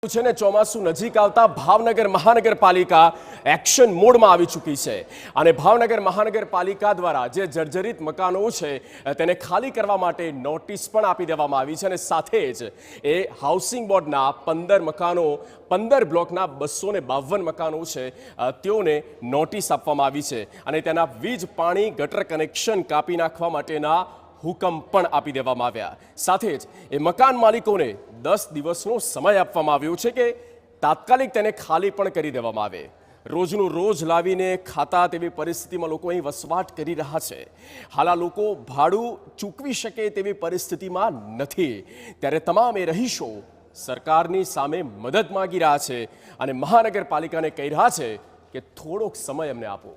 છે ને ચોમાસું નજીક આવતા ભાવનગર મહાનગરપાલિકા એક્શન મોડમાં આવી ચૂકી છે અને ભાવનગર મહાનગરપાલિકા દ્વારા જે જર્જરિત મકાનો છે તેને ખાલી કરવા માટે નોટિસ પણ આપી દેવામાં આવી છે અને સાથે જ એ હાઉસિંગ બોર્ડના 15 મકાનો 15 બ્લોકના 252 મકાનો છે તેઓને નોટિસ આપવામાં આવી છે અને તેના વીજ પાણી ગટર કનેક્શન કાપી નાખવા માટેના હુકમ પણ આપી દેવામાં આવ્યા। સાથે જ એ મકાન માલિકોને 10 દિવસનો સમય આપવામાં આવ્યો છે કે તાત્કાલિક તેને ખાલી પણ કરી દેવામાં આવે। રોજનું રોજ લાવીને ખાતા તેવી પરિસ્થિતિમાં લોકો અહીં વસવાટ કરી રહ્યા છે। હાલ આ લોકો ભાડું ચૂકવી શકે તેવી પરિસ્થિતિમાં નથી, ત્યારે તમામ એ રહીશો સરકારની સામે મદદ માંગી રહ્યા છે અને મહાનગરપાલિકાને કહી રહ્યા છે કે થોડોક સમય અમને આપો।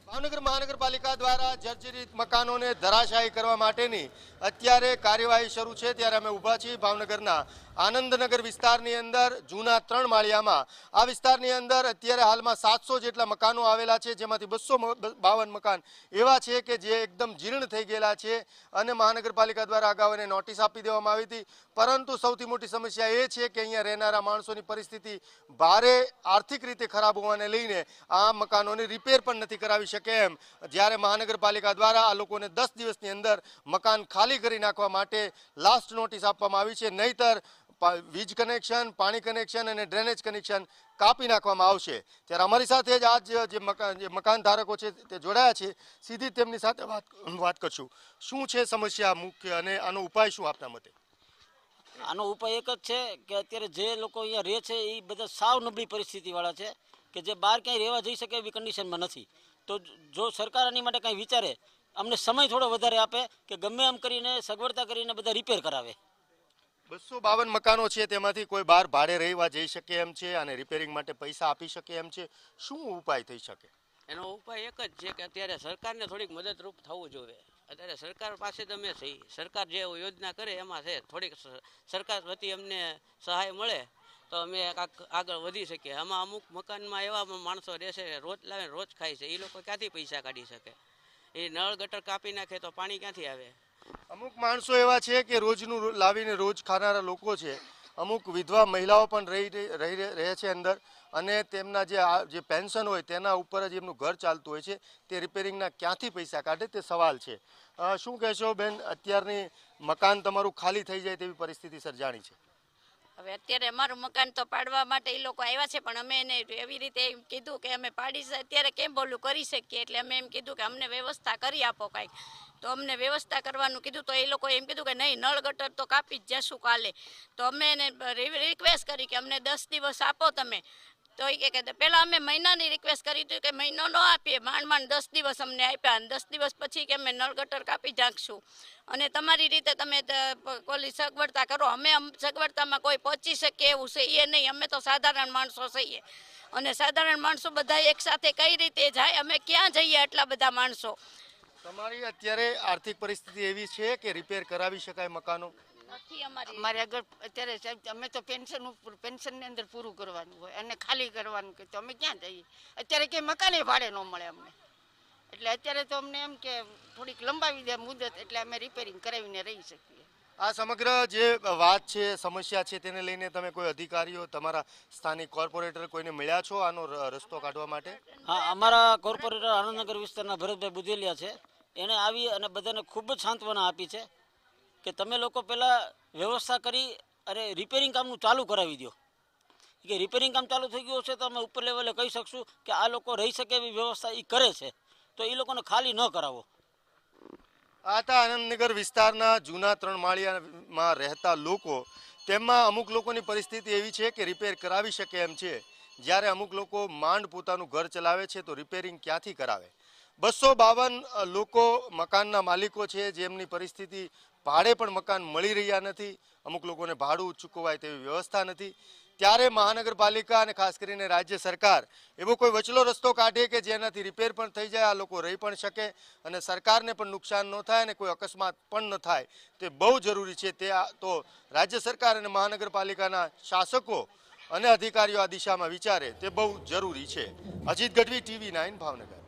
ભાવનગર મહાનગરપાલિકા દ્વારા જર્જરિત મકાનોને ધરાશાયી કરવા માટેની અત્યારે કાર્યવાહી શરૂ છે, ત્યારે અમે ઊભા છીએ ભાવનગરના આનંદનગર વિસ્તારની અંદર જૂના 3 માળિયામાં। આ વિસ્તારની અંદર અત્યારે હાલમાં 700 જેટલા મકાનો આવેલા છે, જેમાંથી 252 મકાન એવા છે કે જે એકદમ જીર્ણ થઈ ગયેલા છે અને મહાનગરપાલિકા દ્વારા અગાઉ એને નોટિસ આપી દેવામાં આવી હતી। પરંતુ સૌથી મોટી સમસ્યા એ છે કે અહીંયા રહેનારા માણસોની પરિસ્થિતિ ભારે આર્થિક રીતે ખરાબ હોવાને લઈને આ મકાનોને રિપેર પણ નથી કરાવી શકે એમ, જ્યારે મહાનગરપાલિકા દ્વારા આ લોકોને 10 દિવસની અંદર મકાન ખાલી કરી નાખવા માટે લાસ્ટ નોટિસ આપવામાં આવી છે, નહીતર વીજ કનેક્શન, પાણી કનેક્શન અને ડ્રેનેજ કનેક્શન કાપી નાખવામાં આવશે। ત્યારે અમારી સાથે જ આજ જે મકાન ધારકો છે તે જોડાયા છે, સીધી તેમની સાથે વાત કરશું। શું છે સમસ્યા મુખ્ય અને આનો ઉપાય શું આપના મતે? આનો ઉપાય એક જ છે કે અત્યારે જે લોકો અહીંયા રહે છે એ બધા સાવ નબળી પરિસ્થિતિવાળા છે કે જે બહાર ક્યાંય રહેવા જઈ શકે એવી કન્ડિશનમાં નથી। તો જો સરકાર આની માટે કાંઈ વિચારે, અમને સમય થોડો વધારે આપે કે ગમે એમ કરીને સગવડતા કરીને બધા રિપેર કરાવે। 252 મકાનો છે, તેમાંથી કોઈ બહાર ભાડે રહેવા જઈ શકે એમ છે અને રિપેરિંગ માટે પૈસા આપી શકે એમ છે, શું ઉપાય થઈ શકે? એનો ઉપાય એક જ છે કે અત્યારે સરકારને થોડીક મદદરૂપ થવું જોઈએ। અત્યારે સરકાર પાસે જ અમે છીએ, સરકાર જે યોજના કરે એમાં છે, થોડીક સરકાર વતી અમને સહાય મળે તો અમે આગળ વધી શકીએ। આમાં અમુક મકાનમાં એવા માણસો રહેશે રોજ લાવે રોજ ખાય છે, એ લોકો ક્યાંથી પૈસા કાઢી શકે? એ નળ ગટર કાપી નાખે તો પાણી ક્યાંથી આવે? અમુક માણસો એવા છે કે રોજનું લાવીને રોજ ખાનારા લોકો છે, અમુક વિધવા મહિલાઓ પણ રહે છે અંદર અને તેમના જે પેન્શન હોય તેના ઉપર જ એમનું ઘર ચાલતું હોય છે, તે રિપેરિંગના ક્યાંથી પૈસા કાઢે તે સવાલ છે। શું કહેશો બેન, અત્યારની મકાન તમારું ખાલી થઈ જાય તેવી પરિસ્થિતિ સર્જાણી છે? હવે અત્યારે અમારું મકાન તો પાડવા માટે એ લોકો આવ્યા છે, પણ અમે એને એવી રીતે એમ કીધું કે અમે પાડી અત્યારે કેમ બોલું કરી શકીએ, એટલે અમે એમ કીધું કે અમને વ્યવસ્થા કરી આપો કાંઈક। તો અમને વ્યવસ્થા કરવાનું કીધું તો એ લોકો એમ કીધું કે નહીં, નળ ગટર તો કાપી જ જશું કાલે। તો અમે એને રિક્વેસ્ટ કરી કે અમને 10 દિવસ આપો તમે। તો એ કે પહેલાં અમે મહિનાની રિક્વેસ્ટ કરી હતી કે મહિનો ન આપીએ, માંડ 10 દિવસ અમને આપ્યા અને 10 દિવસ પછી કે અમે નળ ગટર કાપી નાખશું અને તમારી રીતે તમે ઓલી સગવડતા કરો। અમે સગવડતામાં કોઈ પહોંચી શકે એવું છે એ નહીં, અમે તો સાધારણ માણસો છીએ અને સાધારણ માણસો બધા એકસાથે કઈ રીતે જાય? અમે ક્યાં જઈએ આટલા બધા માણસો? તમારી અત્યારે આર્થિક પરિસ્થિતિ એવી છે કે રિપેર કરાવી શકાય મકાનો નથી અમારે આગળ અત્યારે સાહેબ અમે તો પેન્શનની અંદર પૂરું કરવાનું હોય અને ખાલી કરવાનું કે તો અમે ક્યાં જઈએ? અત્યારે કે મકાને ભાડે ન મળે અમને, એટલે અત્યારે તો અમને એમ કે થોડીક લંબાવી દે મુદત, એટલે અમે રિપેરિંગ કરાવીને રહી શકીએ। આ સમગ્ર જે વાત છે, સમસ્યા છે, તેને લઈને તમે કોઈ અધિકારીઓ, તમારા સ્થાનિક કોર્પોરેટર કોઈને મળ્યા છો આનો રસ્તો કાઢવા માટે? હા, અમારા કોર્પોરેટર આનંદનગર વિસ્તારના ભરતભાઈ બુધેલિયા છે, એણે આવી અને બધાને ખૂબ જ સાંત્વના આપી છે કે તમે લોકો પહેલાં વ્યવસ્થા કરી અને રિપેરિંગ કામનું ચાલુ કરાવી દો, કે રિપેરિંગ કામ ચાલુ થઈ ગયું છે તો અમે ઉપર લેવલે કહી શકશું કે આ લોકો રહી શકે એવી વ્યવસ્થા એ કરે છે, તો એ લોકોને ખાલી ન કરાવો। આ હતા આનંદનગર વિસ્તારના જૂના 3 માળિયામાં રહેતા લોકો। તેમાં અમુક લોકોની પરિસ્થિતિ એવી છે કે રિપેર કરાવી શકે એમ છે, જ્યારે અમુક લોકો માંડ પોતાનું ઘર ચલાવે છે તો રિપેરિંગ ક્યાંથી કરાવે? 252 લોકો મકાનના માલિકો છે, જેમની પરિસ્થિતિ ભાડે પણ મકાન મળી રહ્યા નથી, અમુક લોકોને ભાડું ચૂકવાય તેવી વ્યવસ્થા નથી। ત્યારે મહાનગરપાલિકા અને ખાસ કરીને રાજ્ય સરકાર એવો કોઈ વચલો રસ્તો કાઢે કે જેનાથી રિપેર પણ થઈ જાય, આ લોકો રહી પણ શકે અને સરકારને પણ નુકસાન ન થાય અને કોઈ અકસ્માત પણ ન થાય, તે બહુ જરૂરી છે। તે તો રાજ્ય સરકાર અને મહાનગરપાલિકાના શાસકો અને અધિકારીઓ આ દિશામાં વિચારે તે બહુ જરૂરી છે। અજીત ગઢવી, TV9 ભાવનગર।